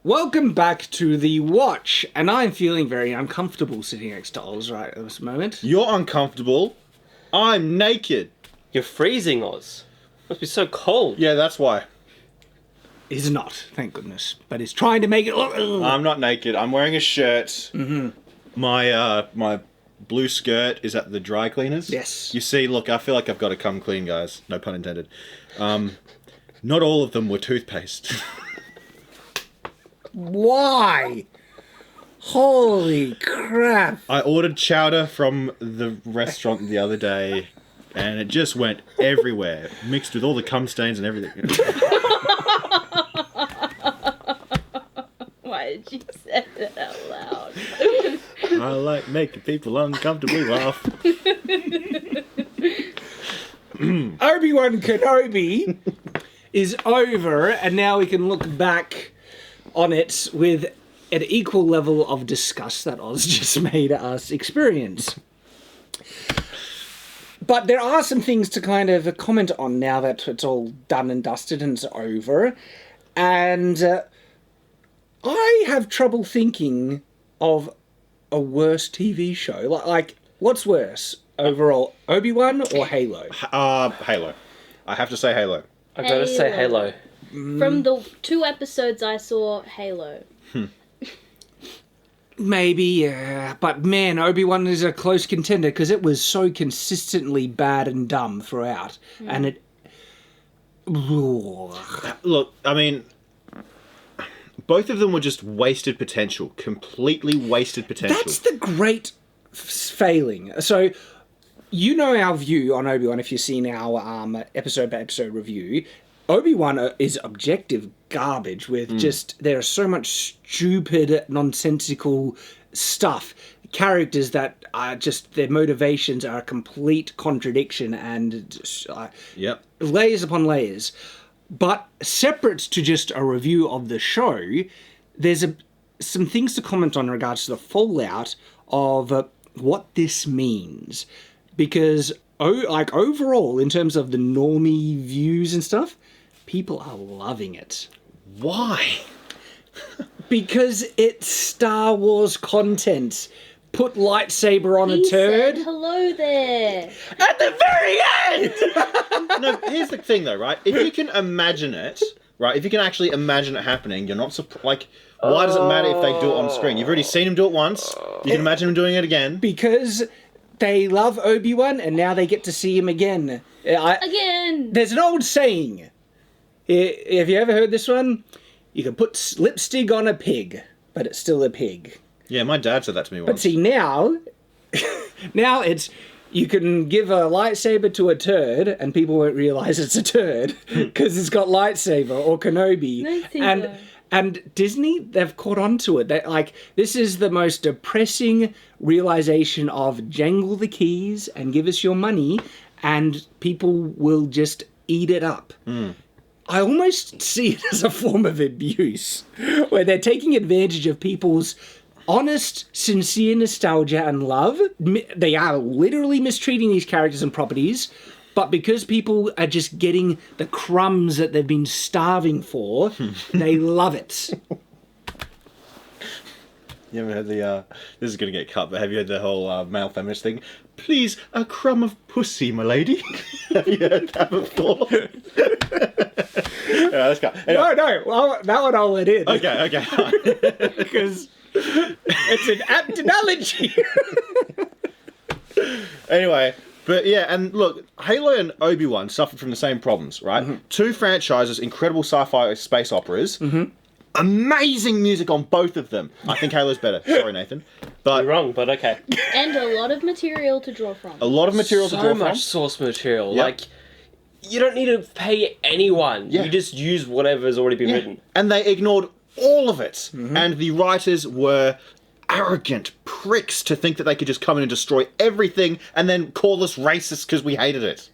Welcome back to The Watch, and I'm feeling very uncomfortable sitting next to Oz right at this moment. You're uncomfortable. I'm naked. You're freezing, Oz. Must be so cold. Yeah, that's why. He's not, thank goodness, but he's trying to make it look... I'm not naked. I'm wearing a shirt. Mm-hmm. My blue skirt is at the dry cleaners. Yes. You see, look, I feel like I've got to come clean, guys. No pun intended. Not all of them were toothpaste. Why? Holy crap. I ordered chowder from the restaurant the other day, and it just went everywhere, mixed with all the cum stains and everything. Why did you say that out loud? I like making people uncomfortably laugh. Obi-Wan Kenobi is over, and now we can look back on it with an equal level of disgust that Oz just made us experience. But there are some things to kind of comment on now that it's all done and dusted and it's over. And I have trouble thinking of a worse TV show. Like what's worse overall, Obi-Wan or Halo? Halo. I have to say Halo. I've got to say Halo. From the 2 episodes I saw, Halo. Maybe, yeah. But man, Obi-Wan is a close contender because it was so consistently bad and dumb throughout. And it... Look, I mean, both of them were just wasted potential. Completely wasted potential. That's the great failing. So, you know our view on Obi-Wan if you've seen our episode-by-episode review. Obi-Wan is objective garbage with just... There's so much stupid, nonsensical stuff. Characters that are just... Their motivations are a complete contradiction and Yep. layers upon layers. But separate to just a review of the show, there's some things to comment on in regards to the fallout of what this means. Because, overall, in terms of the normie views and stuff... People are loving it. Why? Because it's Star Wars content. Put lightsaber on a turd. Said hello there. At the very end! No, here's the thing though, right? If you can imagine it, right? If you can actually imagine it happening, you're not why does it matter if they do it on screen? You've already seen him do it once. You can imagine him doing it again. Because they love Obi-Wan and now they get to see him again. Again. There's an old saying. Have you ever heard this one? You can put lipstick on a pig, but it's still a pig. Yeah, my dad said that to me once. But see, now it's... You can give a lightsaber to a turd, and people won't realise it's a turd, because it's got lightsaber or Kenobi. Lightsaber. And Disney, they've caught on to it. This is the most depressing realisation of jangle the keys and give us your money, and people will just eat it up. I almost see it as a form of abuse, where they're taking advantage of people's honest, sincere nostalgia and love. They are literally mistreating these characters and properties, but because people are just getting the crumbs that they've been starving for, they love it. You haven't heard the, this is going to get cut, but have you heard the whole male feminist thing? Please, a crumb of pussy, my lady. Have you heard that before? Yeah, let's go. Anyway. No, well, that one I'll let in. Okay. Because it's an apt analogy. Anyway, but yeah, and look, Halo and Obi-Wan suffered from the same problems, right? 2 franchises, incredible sci-fi space operas. Amazing music on both of them. I think Halo's better. Sorry, Nathan. But You're wrong, but okay. And a lot of material to draw from. a lot of material to draw So from. much source material. Yep. Like, you don't need to pay anyone. Yeah. You just use whatever's already been written. And they ignored all of it. And the writers were arrogant pricks to think that they could just come in and destroy everything and then call us racist because we hated it.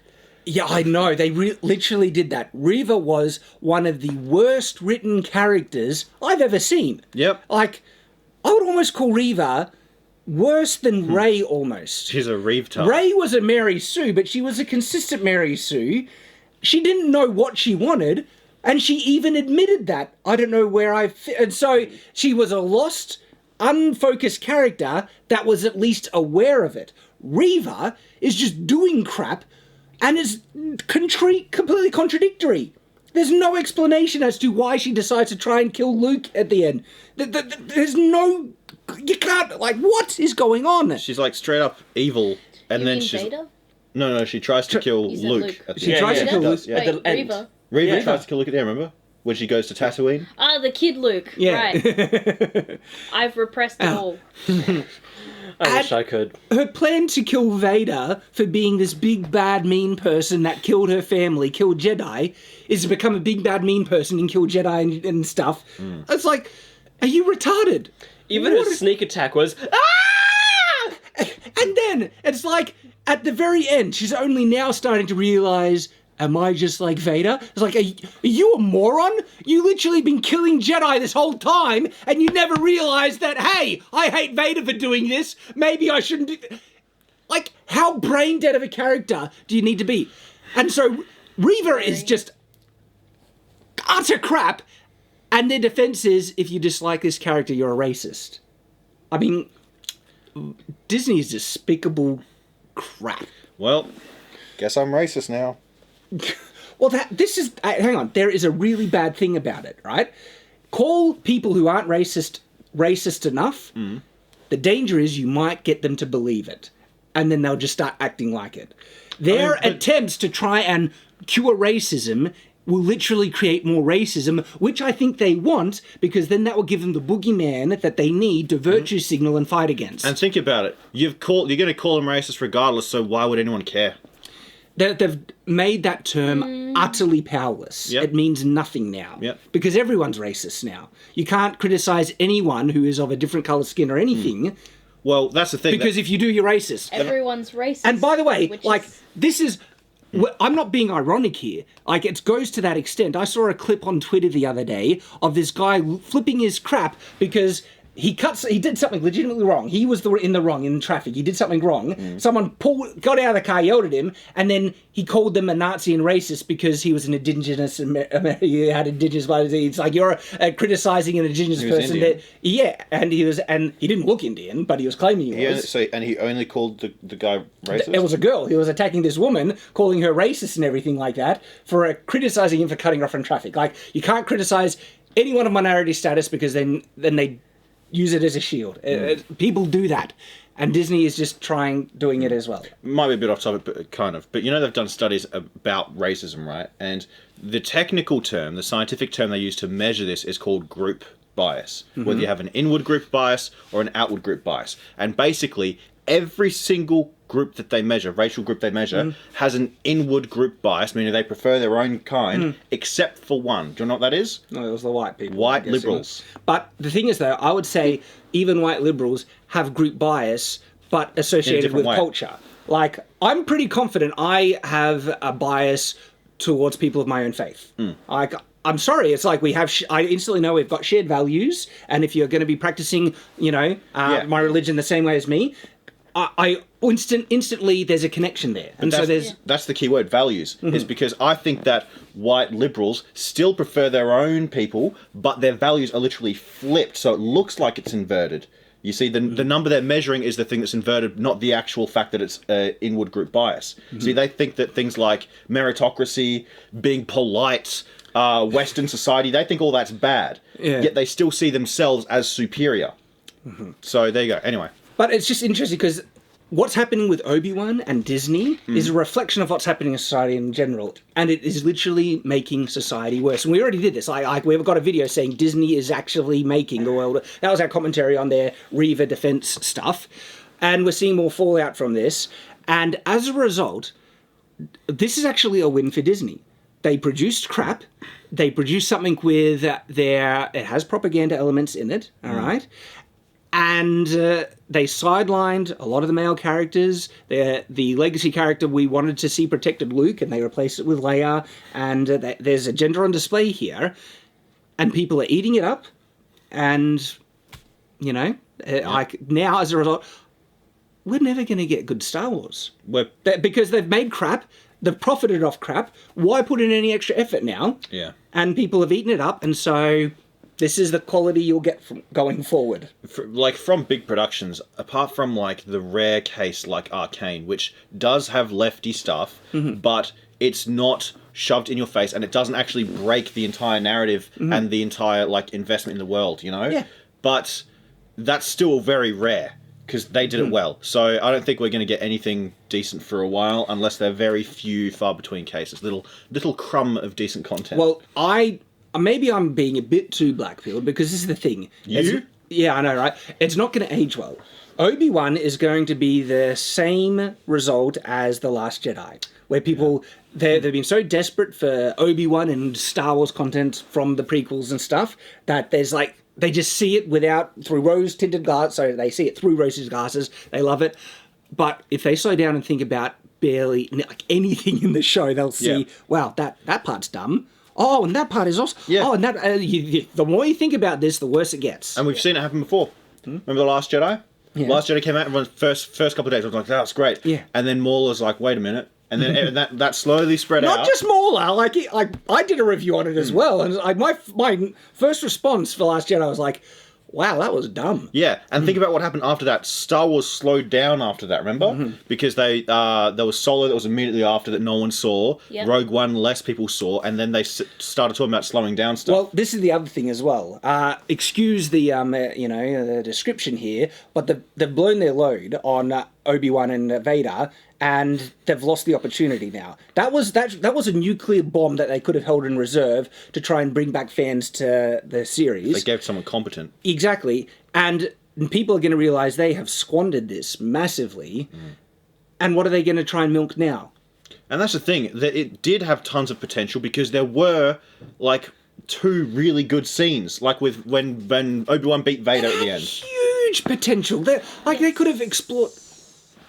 Yeah, I know. They literally did that. Reva was one of the worst written characters I've ever seen. Yep. Like, I would almost call Reva worse than Rey almost. She's a Reeve type. Rey was a Mary Sue, but she was a consistent Mary Sue. She didn't know what she wanted, And she even admitted that. I don't know where and so she was a lost, unfocused character that was at least aware of it. Reva is just doing crap and is completely contradictory. There's no explanation as to why she decides to try and kill Luke at the end. There's no... You can't... Like, what is going on? She's like straight up evil, and You then mean she's... Vader? No, she tries to kill You said Luke. Luke. At the She end. tries to kill Luke. Yeah, at Wait, the end. Reva. Reva Yeah. tries to kill Luke at the end, remember? When she goes to Tatooine. Ah, the kid Luke. Yeah. Right. I've repressed it all. I wish I could. Her plan to kill Vader for being this big, bad, mean person that killed her family, killed Jedi, is to become a big, bad, mean person and kill Jedi and stuff. It's like, are you retarded? Even What her is- sneak attack was, ah! And then, it's like, at the very end, she's only now starting to realise, am I just like Vader? It's like, are you a moron? You literally been killing Jedi this whole time, and you never realised that, hey, I hate Vader for doing this. Maybe I shouldn't do... Like, how brain dead of a character do you need to be? And so, Reva is just utter crap, and their defense is, if you dislike this character, you're a racist. I mean, Disney is despicable crap. Well, guess I'm racist now. Well, this is... hang on. There is a really bad thing about it, right? Call people who aren't racist enough. The danger is you might get them to believe it. And then they'll just start acting like it. Their attempts to try and cure racism will literally create more racism, which I think they want, because then that will give them the boogeyman that they need to virtue signal and fight against. And think about it. You're going to call them racist regardless, so why would anyone care? They've made that term utterly powerless. Yep. It means nothing now. Yep. Because everyone's racist now. You can't criticise anyone who is of a different colour skin or anything, Well, that's the thing. because if you do, you're racist. Everyone's racist. And by the way, which like, is- this is... I'm not being ironic here. Like, it goes to that extent. I saw a clip on Twitter the other day of this guy flipping his crap because he did something legitimately wrong. He was in the wrong in traffic. He did something wrong. Someone got out of the car, yelled at him, and then he called them a Nazi and racist because he was an indigenous, he had indigenous blood. It's like, you're criticizing an indigenous He was person. Indian. Yeah, and he didn't look Indian, but he was claiming he was. He only called the guy racist? It was a girl. He was attacking this woman, calling her racist and everything like that, for criticizing him for cutting her off in traffic. Like, you can't criticize anyone of minority status because then they use it as a shield. People do that. And Disney is just doing it as well. Might be a bit off topic, but kind of. But you know they've done studies about racism, right? And the technical term, the scientific term they use to measure this is called group bias. Whether you have an inward group bias or an outward group bias. And basically, every single group that they measure, racial group they measure, has an inward group bias, meaning they prefer their own kind, except for one. Do you know what that is? No, it was the white people. White I'm guessing. liberals. But the thing is, though, I would say even white liberals have group bias, but associated different with way. culture. Like, I'm pretty confident I have a bias towards people of my own faith. Like, I'm sorry, it's like I instantly know we've got shared values, and if you're going to be practicing, my religion the same way as me, I instantly there's a connection there. And so That's the key word, values, is because I think that white liberals still prefer their own people, but their values are literally flipped, so it looks like it's inverted. You see, the number they're measuring is the thing that's inverted, not the actual fact that it's inward group bias. See, they think that things like meritocracy, being polite, Western society, they think all that's bad. Yeah. Yet they still see themselves as superior. So there you go. Anyway. But it's just interesting because what's happening with Obi-Wan and Disney is a reflection of what's happening in society in general. And it is literally making society worse. And we already did this. We've got a video saying Disney is actually making the world... That was our commentary on their Reva defense stuff. And we're seeing more fallout from this. And as a result, this is actually a win for Disney. They produced crap. They produced something with it has propaganda elements in it, all right? And they sidelined a lot of the male characters. The legacy character we wanted to see protected Luke, and they replaced it with Leia. And there's a gender on display here. And people are eating it up. And, like, now, as a result, we're never going to get good Star Wars. Because they've made crap. They've profited off crap. Why put in any extra effort now? Yeah. and people have eaten it up, and so this is the quality you'll get from going forward. From big productions, apart from like the rare case like Arcane, which does have lefty stuff, but it's not shoved in your face, and it doesn't actually break the entire narrative and the entire like investment in the world, you know? Yeah. But that's still very rare because they did it well. So I don't think we're going to get anything decent for a while unless they're very few, far between cases. Little crumb of decent content. Well, maybe I'm being a bit too black-pilled, because this is the thing. Yeah, I know, right? It's not going to age well. Obi-Wan is going to be the same result as The Last Jedi, where people, they've been so desperate for Obi-Wan and Star Wars content from the prequels and stuff, that there's like, they just see it through rose-tinted glasses, so they see it through rose-tinted glasses, they love it. But if they slow down and think about barely, like, anything in the show, they'll see, wow, that part's dumb. Oh, and that part is awesome. Yeah. Oh, and that the more you think about this, the worse it gets. And we've seen it happen before. Remember The Last Jedi? Yeah. Last Jedi came out, everyone's first couple of days, I was like, that's great. Yeah. And then Maul was like, wait a minute. And then that slowly spread out. Not just Mauler, like I did a review on it as well, and my first response for Last Jedi was like, wow, that was dumb. Yeah, and think about what happened after that. Star Wars slowed down after that, remember? Because there was Solo that was immediately after that no one saw. Yep. Rogue One, less people saw, and then they started talking about slowing down stuff. Well, this is the other thing as well. Excuse the the description here, but they've blown their load on Obi-Wan and Vader, and they've lost the opportunity now. That was a nuclear bomb that they could have held in reserve to try and bring back fans to the series. They gave someone competent. Exactly. And people are going to realise they have squandered this massively. And what are they going to try and milk now? And that's the thing, that it did have tons of potential because there were, like, 2 really good scenes, like with when Obi-Wan beat Vader at the end. Huge potential. They could have explored...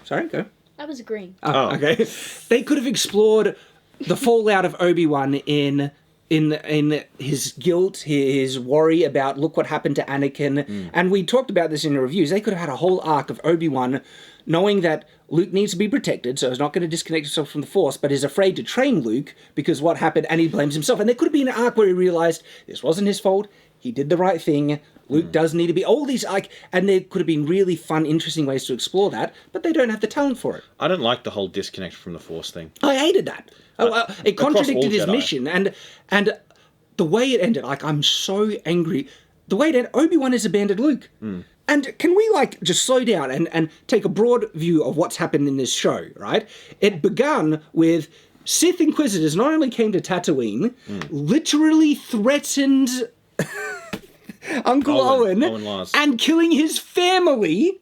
Sorry, go. I was agreeing. Oh, okay. They could have explored the fallout of Obi-Wan in his guilt, his worry about, look what happened to Anakin. And we talked about this in the reviews. They could have had a whole arc of Obi-Wan knowing that Luke needs to be protected, so he's not going to disconnect himself from the Force, but is afraid to train Luke because what happened, and he blames himself. And there could have been an arc where he realised this wasn't his fault, he did the right thing, Luke does need to be... All these, and there could have been really fun, interesting ways to explore that, but they don't have the talent for it. I don't like the whole disconnect from the Force thing. I hated that. It contradicted his Jedi. mission, and the way it ended, I'm so angry. The way it ended, Obi-Wan has abandoned Luke. And can we, just slow down and take a broad view of what's happened in this show, right? It began with Sith Inquisitors not only came to Tatooine, literally threatened Uncle Owen Lars. and killing his family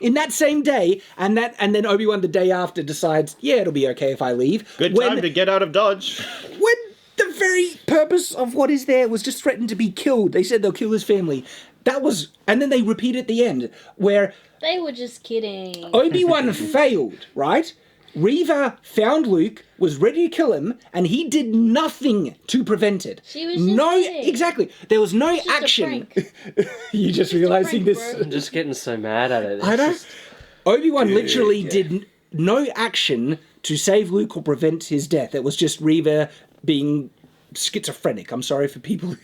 in that same day, and then Obi-Wan the day after decides, yeah, it'll be okay if I leave. Good time to get out of Dodge. When the very purpose of what is there was just threatened to be killed. They said they'll kill his family. And then they repeat at the end, where They were just kidding. Obi-Wan failed, right? Reva found Luke, was ready to kill him, and he did nothing to prevent it. She was just kidding. Exactly. There was no It's just a action. prank. You just realizing prank, this. bro. I'm just getting so mad at it. It's I know. just- Obi-Wan literally did no action to save Luke or prevent his death. It was just Reva being schizophrenic. I'm sorry for people.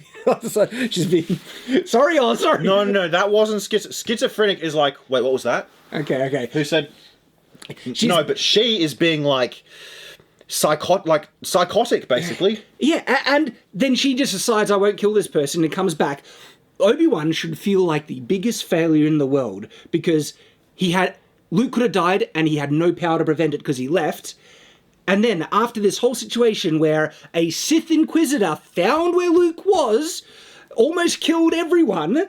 She's being... Sorry. No, that wasn't schizophrenic. Is like, wait, what was that? Okay. Who said? No, but she is being like psychotic, basically. Yeah, and then she just decides, I won't kill this person, and comes back. Obi-Wan should feel like the biggest failure in the world, because Luke could have died, and he had no power to prevent it because he left. And then, after this whole situation where a Sith Inquisitor found where Luke was, almost killed everyone,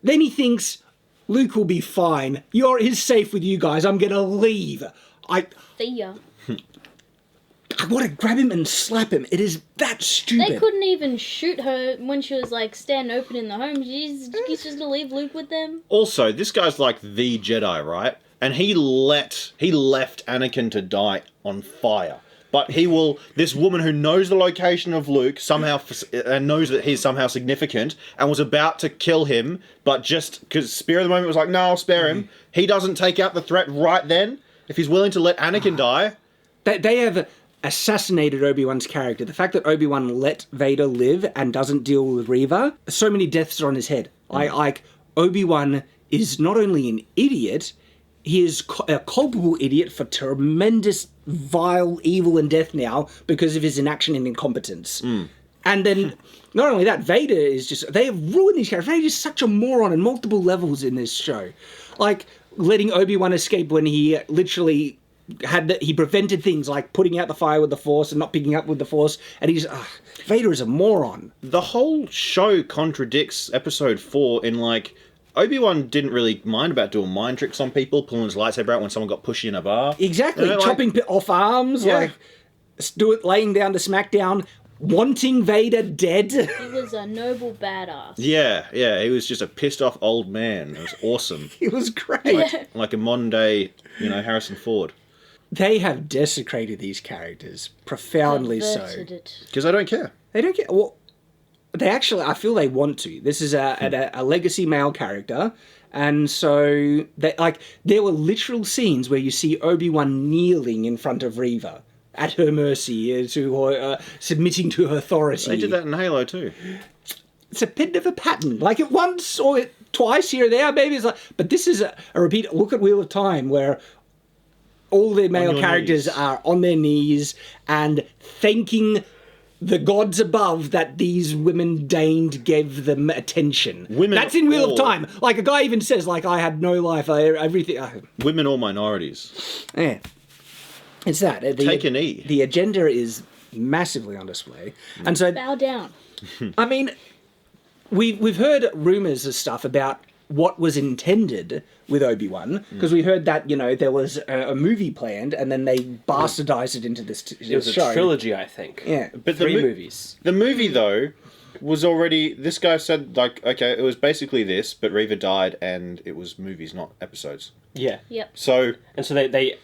then he thinks, Luke will be fine. He's safe with you guys. I'm gonna leave. See ya. I want to grab him and slap him. It is that stupid. They couldn't even shoot her when she was standing open in the home. She's just gonna leave Luke with them. Also, this guy's like the Jedi, right? And he left Anakin to die on fire. But this woman who knows the location of Luke somehow, and knows that he's somehow significant, and was about to kill him, but just because Spear of the Moment was like, no, I'll spare him. He doesn't take out the threat right then. If he's willing to let Anakin die. They have assassinated Obi-Wan's character. The fact that Obi-Wan let Vader live and doesn't deal with Reva, so many deaths are on his head. Like, Obi-Wan is not only an idiot, he is a culpable idiot for tremendous, vile evil and death now because of his inaction and incompetence. And then, not only that, Vader is just... They have ruined these characters. Vader is such a moron on multiple levels in this show. Like, letting Obi-Wan escape when he literally... he prevented things like putting out the fire with the Force and not picking up with the Force, and he's Vader is a moron. The whole show contradicts Episode 4 in, like, Obi-Wan didn't really mind about doing mind tricks on people, pulling his lightsaber out when someone got pushy in a bar. Exactly, You know, chopping off arms, like laying down to smack down, wanting Vader dead. He was a noble badass. Yeah, he was just a pissed off old man. It was awesome. It was great. Like a modern day, Harrison Ford. They have desecrated these characters profoundly so. Perverted it. Because I don't care. They don't get well. They actually, I feel they want to. This is a legacy male character, and so there were literal scenes where you see Obi-Wan kneeling in front of Reva at her mercy, to her, submitting to her authority. They did that in Halo too. It's a bit of a pattern, like it once or twice here or there. Maybe it's like, but this is a repeat. Look at Wheel of Time, where all the male characters are on their knees and thanking the gods above that these women deigned give them attention. That's in Wheel of Time. Like, a guy even says, like, I had no life, everything... Women or minorities. Yeah. It's that. Take a knee. The agenda is massively on display. And so... Bow down. I mean, we've heard rumours of stuff about what was intended with Obi-Wan, because we heard that, there was a movie planned, and then they bastardized it into this show. It was a trilogy, I think. Yeah. But Three movies. The movie, though, was already... This guy said, like, okay, it was basically this, but Reva died, and it was movies, not episodes. Yeah. Yep. So... And so they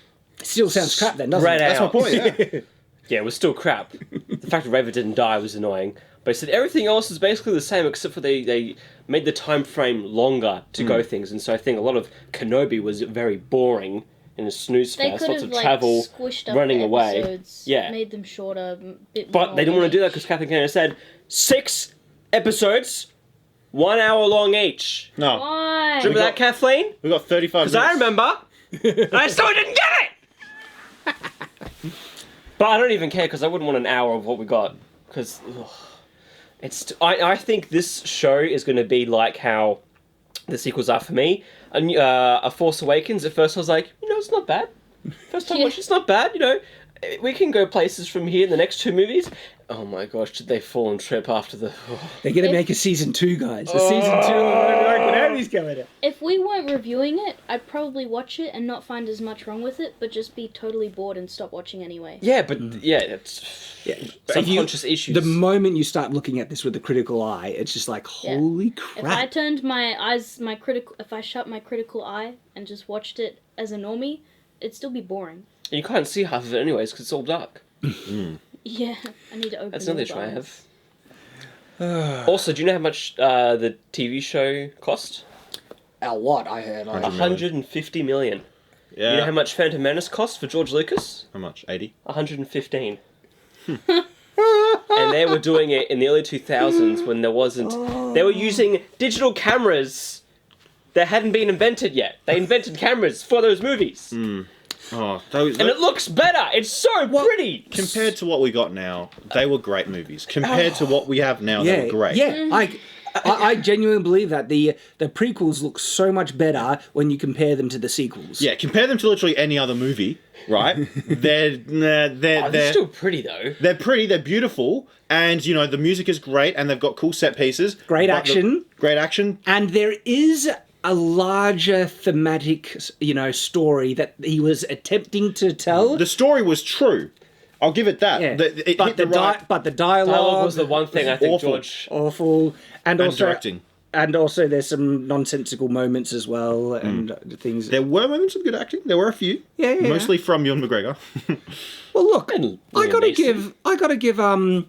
Still sounds crap then, doesn't it? spread That's my out. point, yeah. Yeah, it was still crap. The fact that Reva didn't die was annoying. But I said everything else is basically the same, except for they made the time frame longer to go things. And so I think a lot of Kenobi was very boring in a snooze They fest. could Lots have of travel, squished up running the away. episodes, Yeah. made them shorter, bit But more they didn't want to do that each. because Kathleen Kennedy said 6 episodes, 1 hour long each. No. Why? Remember that, Kathleen? We got 35 minutes. Because I remember, and I still didn't get it. But I don't even care because I wouldn't want an hour of what we got. Because I think this show is going to be like how the sequels are for me. A Force Awakens. At first, I was like, it's not bad. First time watch, it's not bad. We can go places from here in the next 2 movies. Oh my gosh, did they fall and trip after the... They're going to make a season 2, guys. A season 2 of Obi-Wan Kenobi's coming out. If we weren't reviewing it, I'd probably watch it and not find as much wrong with it, but just be totally bored and stop watching anyway. Yeah, but it's subconscious issues. The moment you start looking at this with a critical eye, it's just like, holy crap. If I turned my eyes, if I shut my critical eye and just watched it as a normie, it'd still be boring. And you can't see half of it anyways because it's all dark. Yeah, I need to open That's another those issue I eyes. have. Also, do you know how much the TV show cost? A lot, I heard. 150 million. Yeah. You know how much Phantom Menace cost for George Lucas? How much? 80? 115. And they were doing it in the early 2000s when there wasn't... They were using digital cameras that hadn't been invented yet. They invented cameras for those movies. Oh, And it looks better. It's so pretty. compared to what we got now, they were great movies. Compared to what we have now, they were great. Yeah, I genuinely believe that the prequels look so much better when you compare them to the sequels. Yeah, compare them to literally any other movie, right? they're still pretty, though. They're pretty, they're beautiful, and, the music is great, and they've got cool set pieces. Great action. Great action. And there is a larger thematic, story that he was attempting to tell. The story was true. I'll give it that. Yeah. But the dialogue Dialogue was the one thing I think Awful. George... awful, and also directing. And also, there's some nonsensical moments as well, and things. There were moments of good acting. There were a few. Yeah. Mostly from Ewan McGregor. Well, look, And I Liam gotta Neeson. give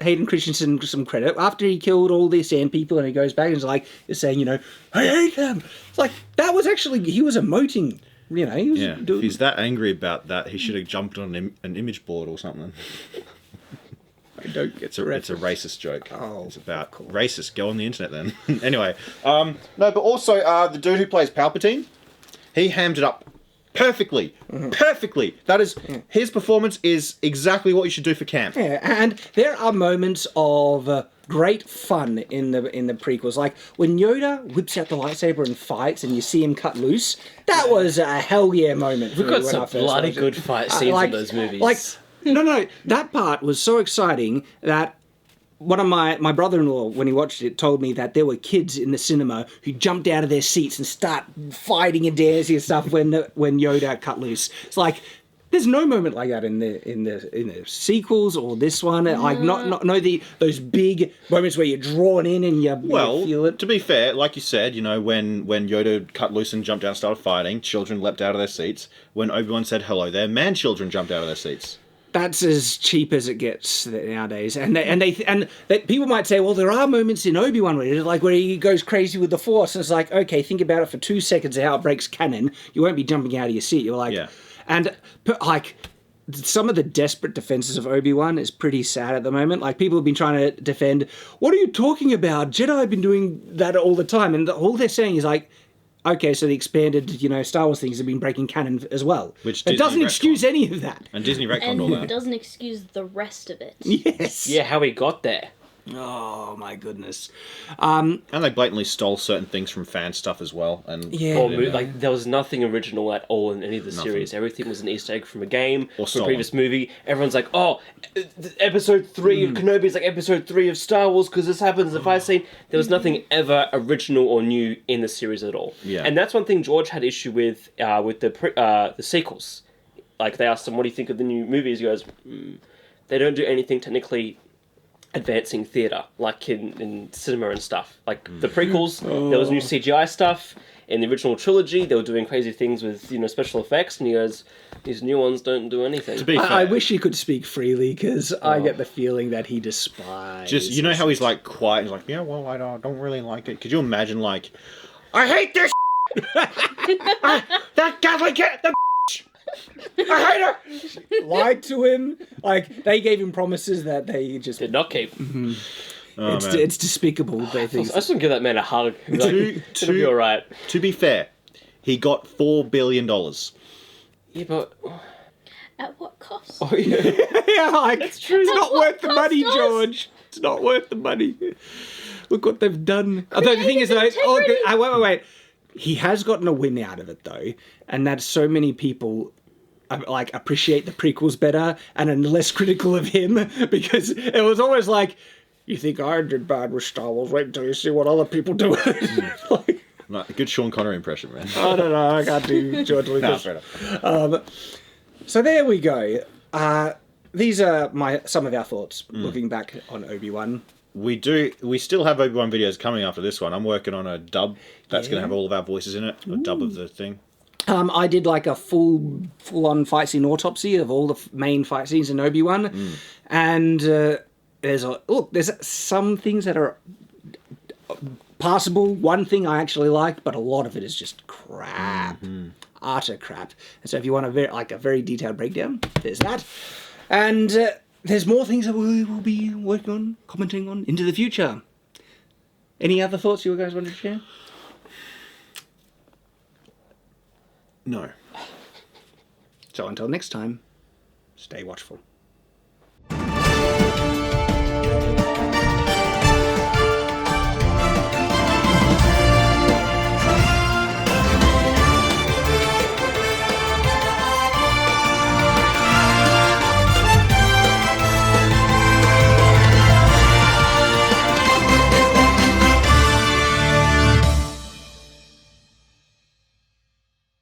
Hayden Christensen some credit. After he killed all these sand people, and he goes back and is saying, I hate them. It's like that was actually he was emoting You know, he was Yeah, if he's that angry about that, he should have jumped on an image board or something. I don't get It's a racist joke. Oh, it's about racist. Go on the internet then. Anyway, no, but also the dude who plays Palpatine, he hammed it up perfectly. Perfectly. That is his performance is exactly what you should do for camp. Yeah, and there are moments of great fun in the prequels, like when Yoda whips out the lightsaber and fights, and you see him cut loose. That was a hell yeah moment. We've got some bloody good fight scenes in those movies. Like, no, that part was so exciting that one of my brother-in-law, when he watched it, told me that there were kids in the cinema who jumped out of their seats and start fighting and dancing and stuff when Yoda cut loose. It's like, there's no moment like that in the sequels or this one. Like those big moments where you're drawn in and you feel it. To be fair, like you said, you know, when Yoda cut loose and jumped out and started fighting, children leapt out of their seats. When Obi-Wan said hello there, man-children jumped out of their seats. That's as cheap as it gets nowadays, and people might say, well, there are moments in Obi-Wan where he goes crazy with the Force, and it's like, okay, think about it for 2 seconds how it breaks canon. You won't be jumping out of your seat. You're like, and like some of the desperate defenses of Obi-Wan is pretty sad at the moment. Like, people have been trying to defend, what are you talking about? Jedi have been doing that all the time, and all they're saying is like, okay, so the expanded, Star Wars things have been breaking canon as well. Which it doesn't excuse any of that. And Disney retconned all that. And it doesn't excuse the rest of it. Yes. Yeah, how he got there. Oh my goodness. And they blatantly stole certain things from fan stuff as well. And Like, there was nothing original at all in any of the series. Everything was an Easter egg from a game or from a previous movie. Everyone's like, oh, episode 3 of Kenobi is like episode 3 of Star Wars because this happens in the fight scene. There was nothing ever original or new in the series at all. Yeah. And that's one thing George had issue with the sequels. Like, they asked him, what do you think of the new movies? He goes, they don't do anything technically advancing theatre, like in cinema and stuff. Like the prequels, there was new CGI stuff. In the original trilogy, they were doing crazy things with special effects, and he goes, these new ones don't do anything. To be fair, I wish he could speak freely, because I get the feeling that he despises. Just, how he's like quiet, he's like, yeah, well, I don't really like it. Could you imagine, like, I hate this that Catholic cat, I hate her! Lied to him. Like, they gave him promises that they just did not keep. It's despicable. They think. I just want to give that man a hug. It'll be all right. To be fair, he got $4 billion. Yeah, but at what cost? Oh yeah, yeah, like it's true. It's not worth the money, us? George. It's not worth the money. Look what they've done. Although the thing is, though, wait. He has gotten a win out of it, though, and that so many people like appreciate the prequels better and are less critical of him, because it was always like, you think I did bad with Star Wars? Wait until you see what other people do. Like, Right, good Sean Connery impression, man. I don't know. I can't do George Lucas. No, fair enough. So there we go. These are some of our thoughts looking back on Obi-Wan. We still have Obi-Wan videos coming after this one. I'm working on a dub that's going to have all of our voices in it. A dub of the thing. I did like a full-on fight scene autopsy of all the main fight scenes in Obi-Wan, and there's some things that are passable. One thing I actually liked, but a lot of it is just crap, utter crap. And so if you want a very detailed breakdown, there's that, and there's more things that we will be working on, commenting on into the future. Any other thoughts you guys wanted to share? No. So until next time, stay watchful.